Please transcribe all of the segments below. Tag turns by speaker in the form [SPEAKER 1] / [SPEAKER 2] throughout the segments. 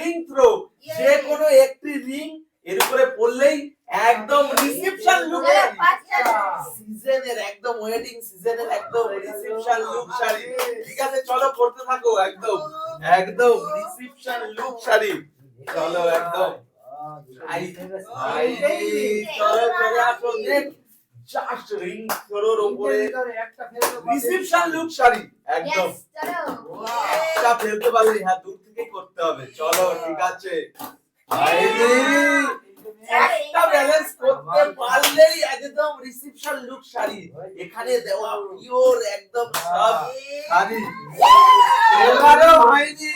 [SPEAKER 1] Ring throw, যে কোনো একটি রিং এর উপরে পড়লেই একদম রিসেপশন লুক, সিজনের একদম ওয়েডিং সিজনের একদম রিসেপশন লুক শাড়ি। ঠিক আছে চলো পড়তে থাকো, একদম একদম রিসেপশন লুক শাড়ি। চলো একদম চলো চলে আসো, জাস্ট রিং থ্রোর উপরে রিসেপশন লুক শাড়ি একদম। একটা ফেলতে পারলে হ্যাঁ দূর থেকেই করতে হবে। চলো ঠিক আছে, একটা ব্যালেন্স করতে পারলেই একদম রিসেপশন লুক শাড়ি। এখানে দেওয়া পিওর একদম সব শাড়ি। এবারও হয়নি,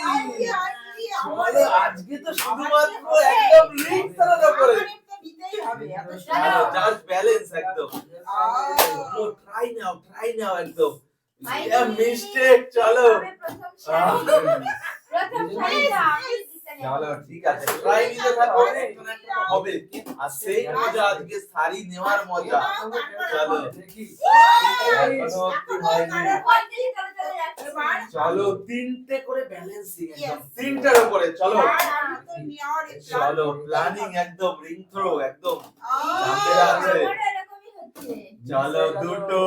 [SPEAKER 1] আজকে তো শুধুমাত্র একদম রিং থ্রোর উপরে জাস্ট ব্যালেন্স একদম। ট্রাই নাও একদম মিস্টেক। চলো চলো ঠিক আছে, ট্রাই নিতে থাকো, হবে। আর সেই মজা আজকে শাড়ি নেওয়ার মজা। চলো চলো তিনটে করে ব্যালেন্সিং একদম তিনটার উপরে। চলো চলো প্ল্যানিং একদম রিং থ্রো একদম সামনে আছে। চলো দুটো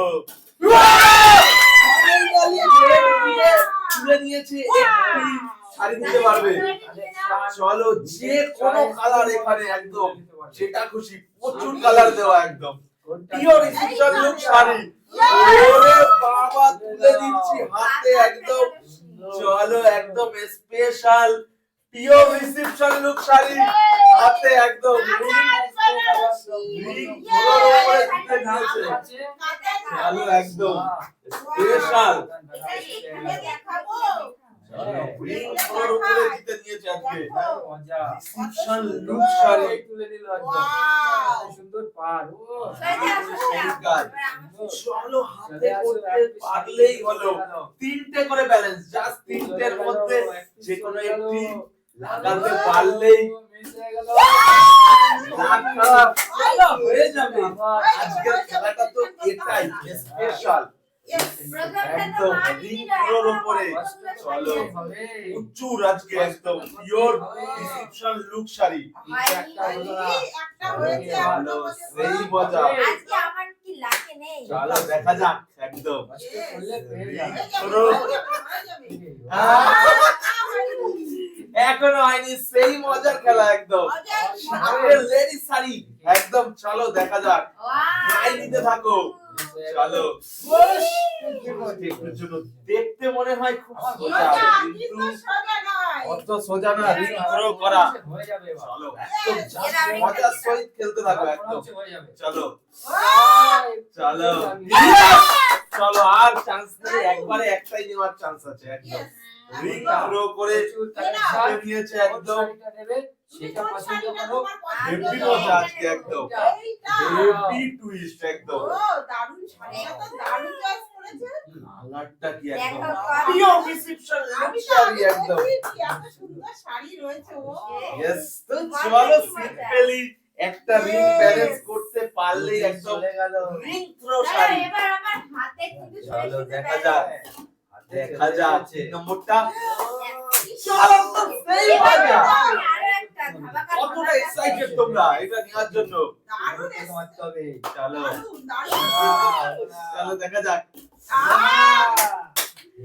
[SPEAKER 1] তুলে নিয়েছে, একটি শাড়ি নিতে পারবে। চলো যে কোনো কালার এখানে একদম যেটা খুশি, প্রচুর কালার দেওয়া একদম পিওর রিসেপশন লুক শাড়ি। ওরে বাবা তুলে দিচ্ছি হাতে একদম। চলো একদম special pure reception look sari হাতে একদম রিং থ্রোর উপরে দিতে দিয়েছে। চলো একদম স্পেশাল রিং থ্রোর উপরে দিতে দিয়েছে আজকে রিসেপশন লুক শাড়ি। তুলে নিল একদম সুন্দর পার। চলো হাতে করতে পারলেই হলো, তিনটে করে ব্যালেন্স, জাস্ট তিনটের মধ্যে যে কোনো একটি লাগাতে পারলেই হয়ে যাবে। আজকের খেলাটা তো এটাই স্পেশাল একদম রিং থ্রোর উপরে। চলো প্রচুর আজকে একদম পিওর রিসেপশন লুক শাড়ি। চলো সেই মজা, চলো দেখা যাক একদম এখনো হয়নি, সেই মজার খেলা একদম লেডিস শাড়ি একদম। চলো দেখা যাক, ট্রাই নিতে থাকো। চলো দেখতে মনে হয় খুব সোজা, কিন্তু অত সোজা না রিং থ্রো করা। চলো একদম মজার সহিত খেলতে থাকো একদম। চলো চলো চলো আর চান্স নেই, একবারে একটাই নেওয়ার চান্স আছে একদম। রিং থ্রো করে নিয়েছে একদম, হেভি মজা আজকে একদম হেভি টুইস্ট একদম। কালারটা কি একদম পিওর রিসেপশন লুক শাড়ি একদম। यस তো চলো সিম্পলি একটা রিং ব্যালেন্স করতে পারলেই একদম রিং থ্রো শাড়ি।
[SPEAKER 2] এবার আমার হাতে কিন্তু
[SPEAKER 1] চলো দেখা যাক, দেখা যাক তিন নম্বরটা। চলো তো সেই মজা, কতটা এক্সাইটেড তোমরা এটা নেওয়ার জন্য। চলো চলো দেখা যাক,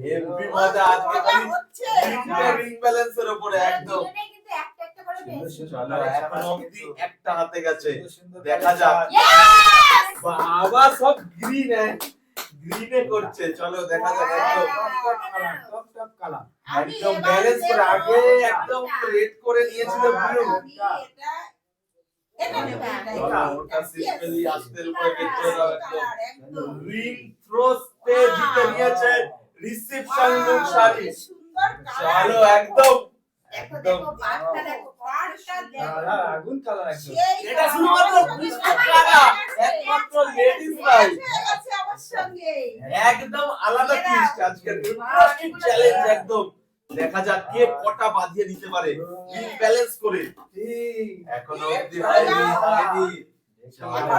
[SPEAKER 1] হেভি মজা আজকে তিনটে রিং ব্যালেন্সের উপরে একদম। চলো এখন অবধি একটা হাতে গেছে, দেখা যাক। বাবা সব গ্রিনে করছে। চলো দেখা যাক একদম একদম ব্যালেন্স করে, আগে একদম রেড করে নিয়েছিল ব্লু। ওটা সিম্পলি আস্তের উপরে কেটে দাও একদম। রিং থ্রোতে জিতে নিয়েছে রিসেপশন লুক শাড়ি। চলো একদম একদম আগুন কালার একদম। এটা শুধুমাত্র বিস্কুট কালার, একমাত্র লেডিস ভাই একদম আলাদা টুইস্ট আজকের ইন্টারেস্টিং চ্যালেঞ্জ একদম। দেখা যাক কে কটা বাঁধিয়ে নিতে পারে রিং ব্যালেন্স করে। এখনো অবধি হয়নি।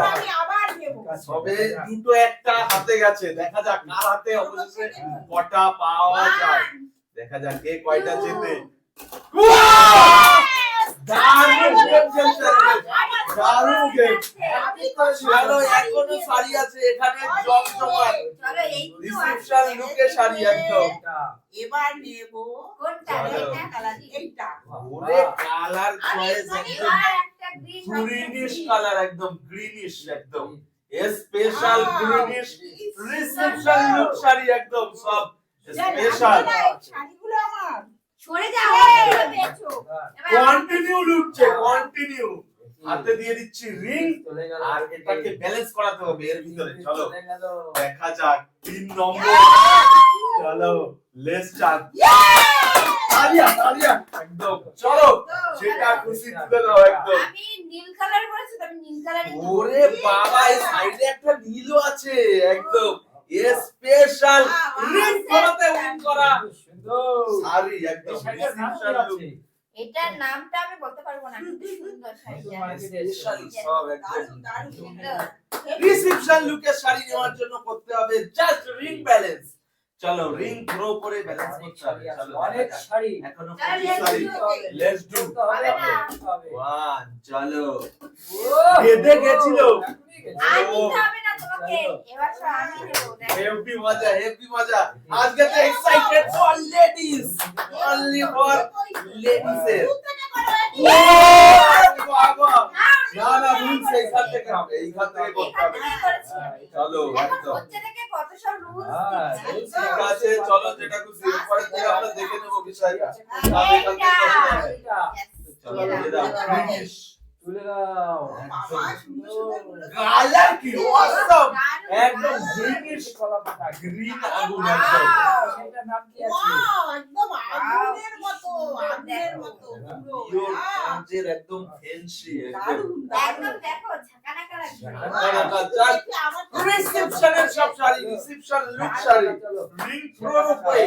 [SPEAKER 3] আমি আবার নেব,
[SPEAKER 1] সবে দুটো একটা হাতে গেছে, দেখা যাক কার হাতে অবশেষে কটা পাওয়া যায়। দেখা যাক কে কয়টা জেতে। চলো এখনো শাড়ি আছে এখানে জমজমাট
[SPEAKER 3] চলো এই তো
[SPEAKER 1] রিসেপশন লুকে শাড়ি একদম
[SPEAKER 3] এবার নেব
[SPEAKER 2] কোনটা
[SPEAKER 1] চলো।
[SPEAKER 2] এটা কালার
[SPEAKER 3] এইটা
[SPEAKER 1] ওরে কালার চয়েস একদম
[SPEAKER 2] এবার একটা গ্রিন
[SPEAKER 1] গ্রিনিশ কালার একদম গ্রিনিশ একদম special greenish reception look sari একদম সব স্পেশাল
[SPEAKER 3] শাড়িগুলো আমার
[SPEAKER 2] সরে যাও এগুলো পেয়েছো এবার
[SPEAKER 1] কন্টিনিউ লুকছে কন্টিনিউ হাতে দিয়ে দিচ্ছি রিং আর এটাকে ব্যালেন্স করাতে হবে এর ভিতরে চলো দেখা যাক 3 নম্বর চলো লেস চাক তালিয়া একদম চলো যেটা খুশি তুলে দাও একদম
[SPEAKER 2] আমি নীল কালার করেছি তো আমি নীল কালারই
[SPEAKER 1] ওরে বাবা এই সাইডে একটা নীলও আছে একদম স্পেশাল রিং করাতে উইন করা শাড়ি একদম রিসেপশন লুক
[SPEAKER 2] এটার নামটা আমি বলতে পারবো না কিন্তু সুন্দর শাড়িটা
[SPEAKER 1] স্পেশাল সব একদম
[SPEAKER 3] দারুণ
[SPEAKER 2] সুন্দর
[SPEAKER 1] রিসেপশন লুকের শাড়ি নেওয়ার জন্য করতে হবে জাস্ট রিং ব্যালেন্স চলো রিং থ্রো করে ব্যালেন্স করতে হবে চলো
[SPEAKER 4] অনেক শাড়ি
[SPEAKER 1] এখনো
[SPEAKER 2] চলো,
[SPEAKER 1] শাড়ি লেটস ডু
[SPEAKER 2] হবে না।
[SPEAKER 1] 1 চলো বেঁধে গেছিল
[SPEAKER 2] আর নিতে হবে না তোমাকে এবার সব আমি নেবো দেখো।
[SPEAKER 1] হেভি মজা আজকে তো excited for ladies only for ladies এর ও বাবা না রুলস এইখান থেকে হবে এইখান থেকে করতে
[SPEAKER 2] এখান
[SPEAKER 1] হবে
[SPEAKER 2] থেকেই করেছি আমি।
[SPEAKER 1] চলো
[SPEAKER 2] এখন
[SPEAKER 1] একদম
[SPEAKER 2] হচ্ছে থেকে কত সব রুলস
[SPEAKER 4] হ্যাঁ,
[SPEAKER 2] দিচ্ছে
[SPEAKER 1] ঠিক আছে চলো যেটা খুশি এরপরে থেকে আমরা দেখে নেব বিষয়টা তবে এখান থেকে করতে হবে। চলো দিয়ে দাও ফিনিশ
[SPEAKER 4] তুলে দাও
[SPEAKER 3] বাবা সুন্দর সুন্দর গুলো
[SPEAKER 1] কালার কি অসম একদম
[SPEAKER 2] দারুণ।
[SPEAKER 1] গ্রিনিশ
[SPEAKER 4] কলা পাতা
[SPEAKER 1] গ্রিন আগুন একদম
[SPEAKER 4] সেটার নাম কি আছে
[SPEAKER 3] ওয়াও একদম আগুনের মতো আগুনের মতো পুরো
[SPEAKER 1] পিওর
[SPEAKER 3] ওয়াও,
[SPEAKER 1] কাঞ্চের একদম ফ্যান্সি একদম
[SPEAKER 3] দারুণ
[SPEAKER 2] একদম
[SPEAKER 3] দারুণ
[SPEAKER 2] দেখো ঝাঁকানাকা লাগছে
[SPEAKER 1] রিসেপশনের সব শাড়ি রিসেপশন লুক শাড়ি
[SPEAKER 4] চলো
[SPEAKER 1] রিং থ্রোর উপরে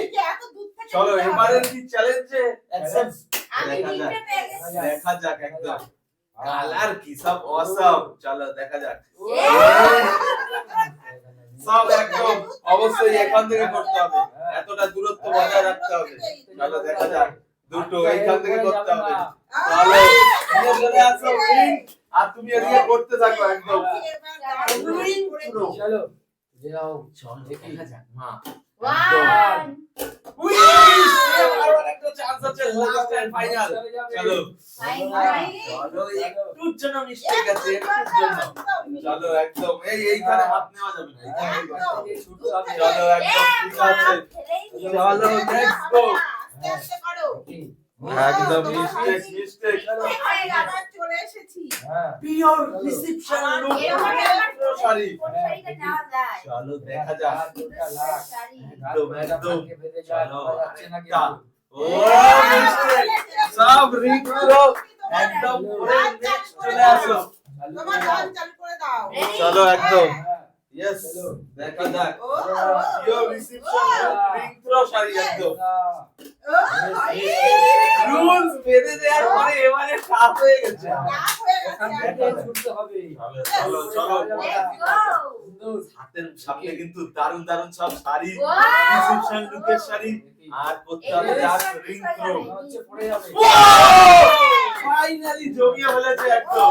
[SPEAKER 1] চলো এবারে কি চ্যালেঞ্জে অ্যাকসেপ্ট
[SPEAKER 2] আমি
[SPEAKER 1] দেখা যাক
[SPEAKER 2] তিনটে পেয়ে গেছি
[SPEAKER 1] দেখা যাক একদম কালার কি সব অসম চলো দেখা যাক সব একদম অবশ্যই এখান থেকে করতে হবে এতটা দূরত্ব বজায় রাখতে হবে চলো দেখা যাক দুটো এইখান থেকে করতে হবে চলো তুমি চলে আসো রিং আর তুমি এদিকে করতে থাকো একদম রিং থ্রো
[SPEAKER 4] চলো যাও
[SPEAKER 1] চলো দেখা যাক মা
[SPEAKER 2] ওয়ান
[SPEAKER 1] উইশ এবার একটা চান্স আছে লাস্ট এন্ড ফাইনাল চলো চলো একটুর জন্য মিস্টেক আছে একটুর জন্য চলো একদম এইখানে হাত নেওয়া যাবে না এইখানে
[SPEAKER 4] ছুটতে হবে
[SPEAKER 1] চলো একদম ঠিক আছে চলো লেটস গো একদম মিস্টেক
[SPEAKER 3] চলে এসেছি
[SPEAKER 4] হ্যাঁ
[SPEAKER 1] পিওর রিসেপশন লুক শাড়ি চলো দেখা যাক একদম একদম চলো আরেকটা ও মিস্টেক সব রিং থ্রো একদম পুরো নেক্সট চলে আসো
[SPEAKER 3] তোমার গান চালু করে দাও
[SPEAKER 1] চলো একদম ইয়েস দেখা যাক
[SPEAKER 3] ও
[SPEAKER 1] pure reception ring throw sari একদম
[SPEAKER 3] ও
[SPEAKER 1] রুলস বেঁধে দেওয়ার পরে এবারে টাফ হয়ে গেছে
[SPEAKER 4] এখান থেকে ছুটতে হবে
[SPEAKER 1] চলো চলো
[SPEAKER 4] সুন্দর
[SPEAKER 1] হাতের সামনে কিন্তু দারুন দারুন সব শাড়ি
[SPEAKER 2] Wow!
[SPEAKER 1] রিসেপশন লুকের শাড়ি আর করতে হবে জাস্ট রিং থ্রো
[SPEAKER 4] হচ্ছে পড়ে যাবে
[SPEAKER 1] ফাইনালি জমিয়ে ফেলেছে একদম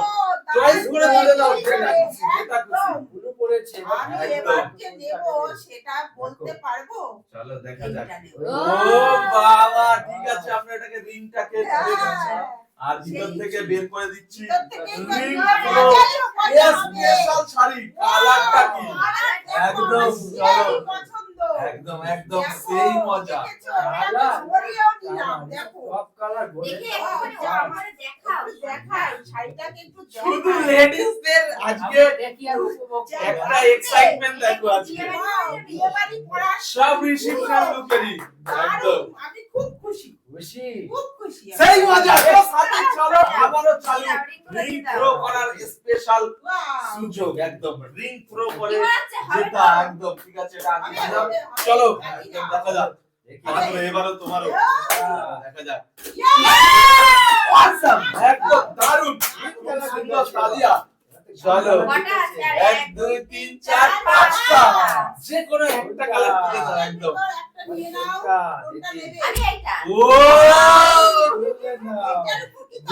[SPEAKER 1] চয়েস করে তুলে দাও যেটা খুশি যেটা খুশি
[SPEAKER 4] গুলো পড়েছে
[SPEAKER 3] আমি এবার যে দেব সেটা বলতে পারবো
[SPEAKER 1] চলো দেখা যাক
[SPEAKER 3] এটা নেব।
[SPEAKER 1] ও বাবা ঠিক আছে আমরা এটাকে রিংটাকে তুলে দিচ্ছি আর ভিতর থেকে বের করে দিচ্ছি
[SPEAKER 3] ভিতর থেকে
[SPEAKER 1] রিং
[SPEAKER 3] বের করে
[SPEAKER 1] থ্রো
[SPEAKER 3] দিচ্ছি।
[SPEAKER 1] স্পেশাল শাড়ি কালারটা কি একদম চলো
[SPEAKER 3] পছন্দ
[SPEAKER 1] একদম একদম সেই মজা
[SPEAKER 4] সব কালার
[SPEAKER 2] দেখে একটুখানি ও আমারে দেখাও
[SPEAKER 3] দেখাই শাড়িটাকে একটু
[SPEAKER 1] শুধু লেডিসদের আজকে
[SPEAKER 4] দেখি আর উপভোগ
[SPEAKER 1] একটা এক্সাইটমেন্ট দেখো আজকে
[SPEAKER 3] বিয়ে বাড়ি পড়ার
[SPEAKER 1] সব রিসেপশন লুকেরই একদম
[SPEAKER 3] আমি খুব খুশি
[SPEAKER 4] খুশি
[SPEAKER 3] খুব খুশি
[SPEAKER 1] সেই মজা তো সাথে চলো আবারও চালু রিং থ্রো করার স্পেশাল সুযোগ একদম রিং থ্রো করে যেটা একদম ঠিক আছে এটা আমি দিলাম চলো একদম দেখা যাক তারপরে এবারও তোমারও দেখা যাক অসাম একদম দারুণ খুব সুন্দর তালিয়া চলো
[SPEAKER 2] কটা আছে আর
[SPEAKER 1] 1 2 3 4 5টা যে কোনো একটা কালার তুলে দাও একদম
[SPEAKER 3] একটা নিয়ে নাও কোনটা নেবে
[SPEAKER 2] আমি এইটা
[SPEAKER 1] ও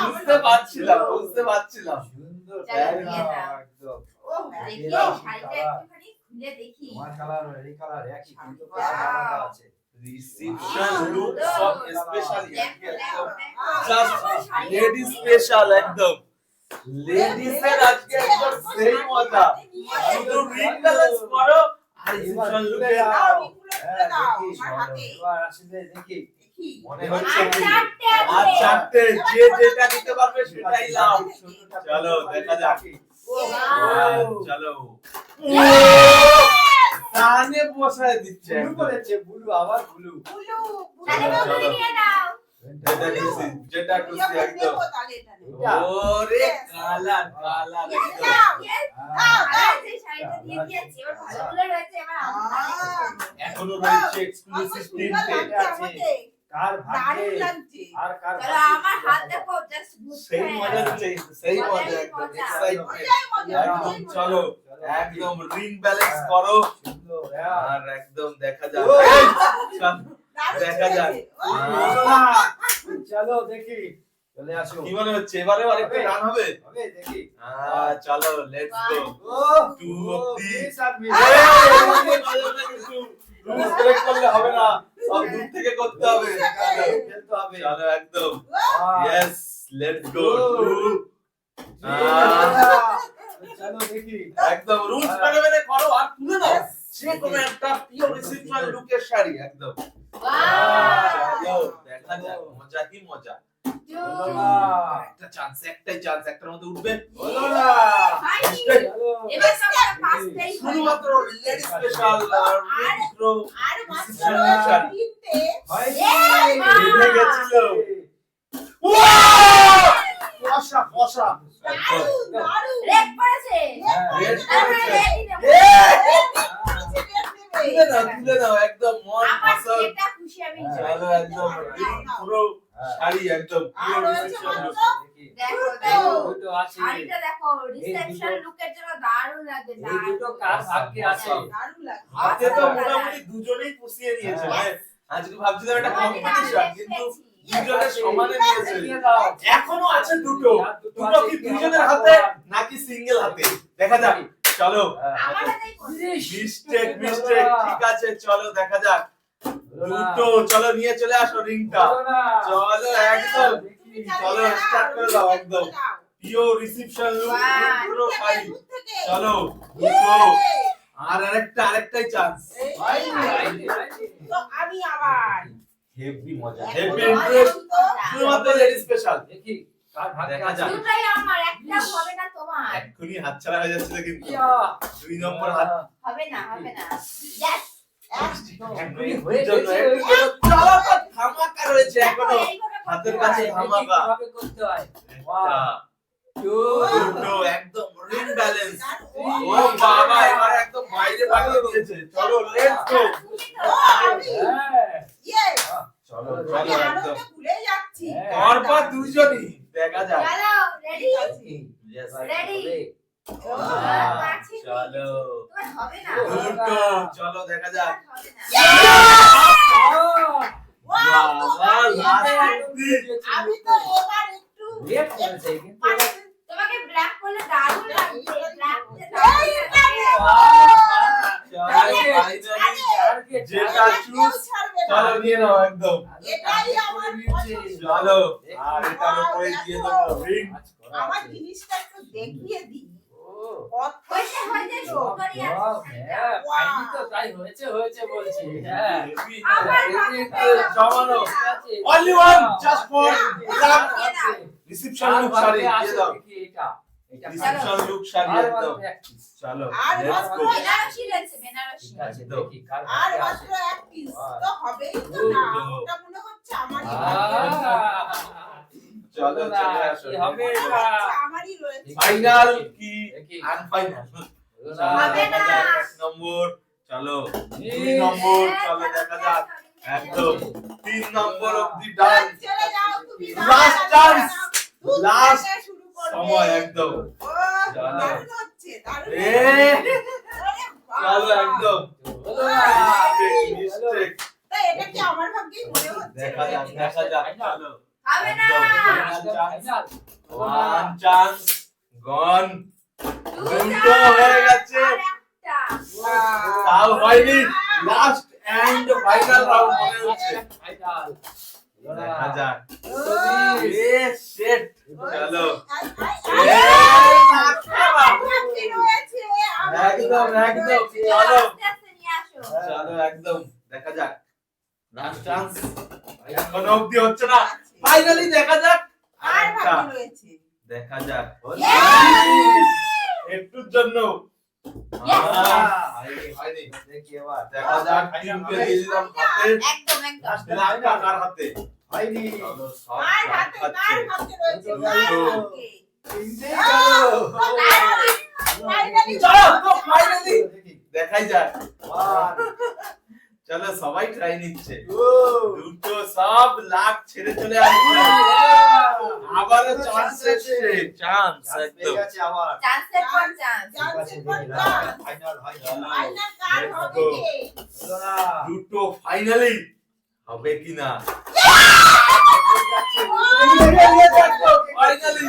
[SPEAKER 1] বুঝতে পারছিলাম
[SPEAKER 4] সুন্দর
[SPEAKER 2] চলো, দিয়ে দাও।
[SPEAKER 4] একদম
[SPEAKER 2] দেখি শাড়িটা একটুখানি খুলে দেখি।
[SPEAKER 4] তোমার কালার এই কালার একই কিন্তু
[SPEAKER 2] Wow.
[SPEAKER 4] কালার আলাদা আছে।
[SPEAKER 1] রিসেপশন লুক সব স্পেশালি একদম
[SPEAKER 2] দেখো,
[SPEAKER 1] জাস্ট
[SPEAKER 2] শাড়িটা
[SPEAKER 1] লেডি
[SPEAKER 2] খুলে
[SPEAKER 1] স্পেশাল একদম লেডিস এর আজকে একদম সেই মজা শুধু রিং ব্যালেন্স করো আর রিসেপশন লুকে
[SPEAKER 3] দাও, রিংগুলো
[SPEAKER 4] হ্যাঁ,
[SPEAKER 3] খুলে দাও,
[SPEAKER 4] দেখি,
[SPEAKER 3] আমার হাতে।
[SPEAKER 4] এবার আসলে দেখি
[SPEAKER 3] দেখি।
[SPEAKER 4] মনে
[SPEAKER 2] আর
[SPEAKER 4] হচ্ছে কি
[SPEAKER 2] চারটে আছে।
[SPEAKER 1] আর চারটে যে যেটা দিতে পারবে সেটাই লাভ চলো দেখা যাক
[SPEAKER 2] Wow.
[SPEAKER 1] চলো কানে বসায় দিচ্ছে
[SPEAKER 4] ব্লু
[SPEAKER 1] একদম
[SPEAKER 4] করেছে ব্লু আবার ব্লু
[SPEAKER 3] বুলু, বুলু।
[SPEAKER 2] তাহলে
[SPEAKER 1] চলো,
[SPEAKER 2] বলে
[SPEAKER 1] চলো।
[SPEAKER 2] নিয়ে নাও।
[SPEAKER 1] যেটা
[SPEAKER 3] বুলু
[SPEAKER 1] খুশি
[SPEAKER 3] যখন
[SPEAKER 1] একদম
[SPEAKER 3] দেবো তাহলে এটা নেবো।
[SPEAKER 4] এটা।
[SPEAKER 1] ওরে কালার কালার
[SPEAKER 2] Yes,
[SPEAKER 1] একদম
[SPEAKER 2] দাও, yes.
[SPEAKER 3] দাও, দাও।
[SPEAKER 2] আর এই শাড়িটা দিয়ে দিয়েছি, এবার ভালোগুলো রয়েছে, এবার আমার শাড়ি।
[SPEAKER 1] এখনো রয়েছে এক্সক্লুসিভ
[SPEAKER 3] কত সুন্দর
[SPEAKER 1] প্রিন্টে
[SPEAKER 3] লাগছে আমাকে।
[SPEAKER 4] কার ভাগ্যে
[SPEAKER 3] দারুণ লাগছে।
[SPEAKER 4] আর কার
[SPEAKER 2] চলো, আমার হাত দেখো, just বুঝতে
[SPEAKER 1] সেই মজা
[SPEAKER 2] হবে।
[SPEAKER 1] হচ্ছে সেই মজা
[SPEAKER 2] মজাই
[SPEAKER 1] একদম
[SPEAKER 2] মজা।
[SPEAKER 1] এক্সাইটমেন্ট
[SPEAKER 3] মজাই মজা,
[SPEAKER 1] একদম
[SPEAKER 3] মজাই মজা।
[SPEAKER 1] চলো একদম রিং ব্যালেন্স করো
[SPEAKER 4] সুন্দর হ্যাঁ।
[SPEAKER 1] আর একদম দেখা যাক
[SPEAKER 4] ও!
[SPEAKER 1] চল,
[SPEAKER 3] দারুণ
[SPEAKER 1] দেখা যাক।
[SPEAKER 3] লেগেছে। ও,
[SPEAKER 4] চলো দেখি চলে আসো
[SPEAKER 1] কি মনে হচ্ছে এবারে আরেকটা রান হবে
[SPEAKER 4] হবে দেখি
[SPEAKER 1] চলো লেটস গো
[SPEAKER 4] ও
[SPEAKER 1] Two of the-
[SPEAKER 4] miss আর miss।
[SPEAKER 1] রুলস ব্রেক করলে হবে না সব দূর থেকে করতে হবে
[SPEAKER 4] খেলতে হবে
[SPEAKER 1] চলো একদম
[SPEAKER 4] আহ,
[SPEAKER 1] ইয়েস লেটস গো
[SPEAKER 4] চলো দেখি
[SPEAKER 1] একদম রুলস মেনে মেনে করো আর তুলে দাও যে কোনো একটা পিওর রিসেপশন লুকের শাড়ি একদম
[SPEAKER 2] Wow.
[SPEAKER 1] চলো দেখা যাক মজা কি মজা
[SPEAKER 2] Two.
[SPEAKER 1] একটা চান্স একটাই চান্স একটার মধ্যে উঠবে
[SPEAKER 4] হলো না
[SPEAKER 2] হয়নি।
[SPEAKER 4] চলো
[SPEAKER 2] এবার তো আমার পাঁচটাই হলো।
[SPEAKER 1] শুধুমাত্র লেডি স্পেশাল আর রেট্রো
[SPEAKER 3] আর মাত্র
[SPEAKER 1] Decision
[SPEAKER 3] রয়েছে
[SPEAKER 1] শাড়ি।
[SPEAKER 3] তিনটে।
[SPEAKER 4] হয়নি
[SPEAKER 2] Yes, মা।
[SPEAKER 1] উঠে গেছিল কষা কষা
[SPEAKER 3] দারুণ, দারুণ।
[SPEAKER 2] রেড পড়েছে।
[SPEAKER 1] রেড
[SPEAKER 2] আমরা
[SPEAKER 1] করেছে
[SPEAKER 2] রেডই নেবো।
[SPEAKER 1] তুলে নাও তুলে নাও একদম মন
[SPEAKER 2] আমার
[SPEAKER 1] পছন্দ
[SPEAKER 2] যেটা খুশি আমি
[SPEAKER 1] চলো একদম পুরো শাড়ি একদম
[SPEAKER 3] আর
[SPEAKER 1] পিওর
[SPEAKER 3] রয়েছে
[SPEAKER 1] রিসেপশন লুক
[SPEAKER 3] মাত্র
[SPEAKER 4] দেখি
[SPEAKER 2] দেখো
[SPEAKER 3] দুটো।
[SPEAKER 2] দেখো
[SPEAKER 4] দুটো আছে
[SPEAKER 2] শাড়িটা দেখো রিসেপশন লুকের জন্য দারুণ লাগে
[SPEAKER 4] এই দুটো কার ভাগ্যে আছে
[SPEAKER 3] দারুণ লাগছে।
[SPEAKER 1] হাতে তো মোটামুটি দুজনেই পুষিয়ে নিয়েছে মানে আজকে ভাবছিলাম একটা কম্পিটিশন কিন্তু দুজনের সমানে নিয়েছে
[SPEAKER 4] এগিয়ে দাও।
[SPEAKER 1] এখনো আছে দুটো
[SPEAKER 4] আর দুটো
[SPEAKER 1] দুটো
[SPEAKER 4] আছে,
[SPEAKER 1] কি
[SPEAKER 4] কি
[SPEAKER 1] দুজনের
[SPEAKER 4] হবে?
[SPEAKER 1] হাতে নাকি সিঙ্গেল হাতে দেখা যাক চলো
[SPEAKER 2] আমার হাতেই পড়েছে।
[SPEAKER 1] মিস্টেক মিস্টেক ঠিক আছে চলো দেখা যাক দুটো চলো নিয়ে চলে আসো রিংটা
[SPEAKER 4] হলো না।
[SPEAKER 1] চলো একদম
[SPEAKER 3] তুমি
[SPEAKER 1] চলো
[SPEAKER 3] চালিয়ে
[SPEAKER 1] স্টার্ট করে দাও একদম
[SPEAKER 3] দাও।
[SPEAKER 1] Pure reception look
[SPEAKER 2] Wow.
[SPEAKER 1] পুরো
[SPEAKER 3] দূর থেকে,
[SPEAKER 1] শাড়ি
[SPEAKER 3] দূর থেকে।
[SPEAKER 1] চলো
[SPEAKER 3] ইয়ে!
[SPEAKER 1] দুটো আর আরেকটাই চান্স
[SPEAKER 3] এই,
[SPEAKER 4] হয়নি,
[SPEAKER 3] এই,
[SPEAKER 4] হয়নি, হয়নি।
[SPEAKER 3] তো আমি আবার
[SPEAKER 1] হেভি মজা
[SPEAKER 2] দেখো,
[SPEAKER 1] হেভি
[SPEAKER 2] মজা
[SPEAKER 1] ইন্টারেস্ট
[SPEAKER 2] মজা।
[SPEAKER 1] শুধুমাত্র লেডি স্পেশাল
[SPEAKER 4] দেখি কার ভাগ্যে
[SPEAKER 1] দেখা
[SPEAKER 4] আছে
[SPEAKER 1] যাক।
[SPEAKER 2] দুটোই আমার, একটাও হবে না তোমার।
[SPEAKER 1] এক্ষুনি হাতছাড়া হয়ে যাচ্ছে কিন্তু
[SPEAKER 4] ইয়া।
[SPEAKER 1] 2 নম্বর হাত
[SPEAKER 2] হবে না, হবে না। Yes.
[SPEAKER 1] এক্ষুনি
[SPEAKER 4] হয়ে
[SPEAKER 1] জন্য
[SPEAKER 4] গেছে,
[SPEAKER 1] একটু
[SPEAKER 4] হয়ে গেছে।
[SPEAKER 1] চলো তো ধামাকা রয়েছে
[SPEAKER 2] দেখো,
[SPEAKER 1] এখনো
[SPEAKER 2] এইভাবে করতে
[SPEAKER 1] হাতের
[SPEAKER 2] হয়।
[SPEAKER 1] কাছে
[SPEAKER 4] দেখি
[SPEAKER 1] ধামাকা
[SPEAKER 4] কিভাবে করতে হয়
[SPEAKER 1] একটা, দুটো একদম রিং ব্যালেন্স ও
[SPEAKER 3] ও
[SPEAKER 1] বাবা এবার একদম বাইরে পাঠিয়ে দিয়েছে চলো লেটস গো
[SPEAKER 4] হ্যাঁ
[SPEAKER 3] ইয়ে!
[SPEAKER 1] চলো
[SPEAKER 3] আমি
[SPEAKER 1] চলো একদম
[SPEAKER 3] আনন্দে ভুলে যাচ্ছি।
[SPEAKER 4] হ্যাঁ।
[SPEAKER 1] পরপর দুজনই দেখা যাক
[SPEAKER 2] চলো, ready?
[SPEAKER 1] Yes.
[SPEAKER 2] Ready?
[SPEAKER 3] ও,
[SPEAKER 2] পারছি না।
[SPEAKER 1] চলো
[SPEAKER 2] তোমার হবে না।
[SPEAKER 1] দুটো চলো দেখা যাক
[SPEAKER 2] তোমার হবে না।
[SPEAKER 3] ওয়াও, তো
[SPEAKER 1] বাবা
[SPEAKER 3] আমি
[SPEAKER 1] লাস্ট
[SPEAKER 3] এবার-
[SPEAKER 1] অবধি
[SPEAKER 3] আমি তো এবার একটু
[SPEAKER 4] লেট করেছে কিন্তু
[SPEAKER 3] পারছি।
[SPEAKER 2] তোমাকে ব্ল্যাক করলে দারুণ লাগছে। ব্ল্যাক
[SPEAKER 3] এই কানে।
[SPEAKER 1] চলো
[SPEAKER 3] আরে,
[SPEAKER 1] ফাইনালি যেটা চুজ চলো নিয়ে নাও একদম
[SPEAKER 3] এটাই আমার পছন্দ।
[SPEAKER 1] চলো আর এটার উপরে দিয়ে দেবো রিং
[SPEAKER 3] আমার জিনিসটা একটু দেখিয়ে দিই।
[SPEAKER 2] হয়েছে, হয়েছে, সুন্দরী আছে।
[SPEAKER 4] হ্যাঁ ফাইনালি তো তাই হয়েছে হয়েছে বলছি হ্যাঁ
[SPEAKER 2] আমার
[SPEAKER 1] জমানো
[SPEAKER 4] আছে।
[SPEAKER 1] only one just for love
[SPEAKER 2] দাও।
[SPEAKER 1] রিসেপশন লুক শাড়ি দিয়ে দাও
[SPEAKER 4] এটা এটা
[SPEAKER 1] রিসেপশন লুক শাড়ি
[SPEAKER 4] আর
[SPEAKER 1] একদম
[SPEAKER 4] practice।
[SPEAKER 1] চলো
[SPEAKER 3] আর
[SPEAKER 1] লেটস গো
[SPEAKER 2] বেনারসি রয়েছে, বেনারসি।
[SPEAKER 4] ঠিক আছে দেখি কার
[SPEAKER 3] আর
[SPEAKER 4] ভাগ্যে
[SPEAKER 3] মাত্র
[SPEAKER 4] আছে।
[SPEAKER 3] এক পিস তো হবেই তো না। ওটা মনে হচ্ছে আমারই
[SPEAKER 1] চলো চলে আসো
[SPEAKER 4] কি হবে
[SPEAKER 3] মনে
[SPEAKER 4] এটা?
[SPEAKER 3] হচ্ছে আমারই রয়েছে।
[SPEAKER 1] ফাইনাল কি
[SPEAKER 4] দেখি।
[SPEAKER 1] আনফাইনাল
[SPEAKER 4] হলো না।
[SPEAKER 2] হবে না।
[SPEAKER 1] এক নম্বর চলো 2 নম্বর চলো দেখা যাক একদম 3 নম্বর অবধি ডান
[SPEAKER 3] চলে যাও তুমি।
[SPEAKER 1] Last chance.
[SPEAKER 3] দূর
[SPEAKER 1] Last
[SPEAKER 3] থেকে শুরু করবে।
[SPEAKER 1] সময় একদম
[SPEAKER 3] ও,
[SPEAKER 1] চলো।
[SPEAKER 3] দারুণ হচ্ছে, দারুণ
[SPEAKER 1] এ
[SPEAKER 3] হচ্ছে। ওরে বাবা।
[SPEAKER 1] চলো একদম
[SPEAKER 4] হলো না।
[SPEAKER 1] মিস্টেক
[SPEAKER 3] তা এটা কি আমার ভাগ্যেই মনে হচ্ছে?
[SPEAKER 1] দেখা যাক চলো
[SPEAKER 2] হবে না।
[SPEAKER 1] One chance gone. দুটো হয়ে গেছে,
[SPEAKER 2] আর একটা।
[SPEAKER 1] তাও হয়নি। লাস্ট এন্ড ফাইনাল রাউন্ড মনে হচ্ছে।
[SPEAKER 4] ফাইনাল
[SPEAKER 1] দেখা যাক। এ শিট, চলো। একদম একদম, চলো
[SPEAKER 2] আস্তে আস্তে নিয়ে আসো।
[SPEAKER 1] চলো একদম, দেখা যাক। লাস্ট চান্স, এখনো অবধি হচ্ছে না, ফাইনালি দেখা যাক।
[SPEAKER 3] আর
[SPEAKER 1] আরেকটা,
[SPEAKER 3] বাকি রয়েছে।
[SPEAKER 1] দেখা যাক।
[SPEAKER 2] Yes!
[SPEAKER 1] একটুর জন্য
[SPEAKER 2] Yes!
[SPEAKER 1] হয়নি। দেখা যাক, টিমকে দিয়ে দিলাম হাতে।
[SPEAKER 2] একদম একদম।
[SPEAKER 1] লাখ টাকার হাতে।
[SPEAKER 5] হয়নি।
[SPEAKER 1] চলো, সব
[SPEAKER 3] কার
[SPEAKER 1] চাপ
[SPEAKER 3] হাতে
[SPEAKER 1] খাচ্ছে।
[SPEAKER 3] কার হাতে রয়েছে?
[SPEAKER 1] দুটো।
[SPEAKER 5] তিনটেই গেল।
[SPEAKER 3] ফাইনালি
[SPEAKER 1] চলো তো ফাইনালি
[SPEAKER 5] দেখি।
[SPEAKER 1] দেখাই যাক।
[SPEAKER 5] One,
[SPEAKER 1] চলো সবাই ট্রাই নিচ্ছে।
[SPEAKER 5] two,
[SPEAKER 1] দুটো সব লাখ ছেড়ে চলে আসছে। আবারও চান্স এসছে, চান্স
[SPEAKER 5] chance
[SPEAKER 1] একদম।
[SPEAKER 5] পেয়ে গেছে আবার।
[SPEAKER 2] চান্সের পর চান্স।
[SPEAKER 3] চান্সের পর
[SPEAKER 5] ঠিক
[SPEAKER 3] চান্স।
[SPEAKER 5] আছে, final, final.
[SPEAKER 3] ফাইনাল কার হবে কে?
[SPEAKER 5] হলো না।
[SPEAKER 1] দুটো ফাইনালি হবে কিনা? ফাইনালি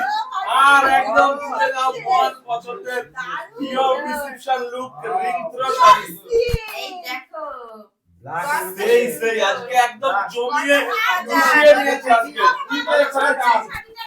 [SPEAKER 1] আর একদম তুলে দাও মন পছন্দের পিওর রিসেপশন লুক রিং থ্রো শাড়ি।
[SPEAKER 2] এই দেখো।
[SPEAKER 5] Last
[SPEAKER 1] সেই সেই আজকে একদম জমিয়ে
[SPEAKER 2] কত হাজার।
[SPEAKER 1] মিশিয়ে নিয়েছে আজকে।
[SPEAKER 5] কি করে ছাড়া?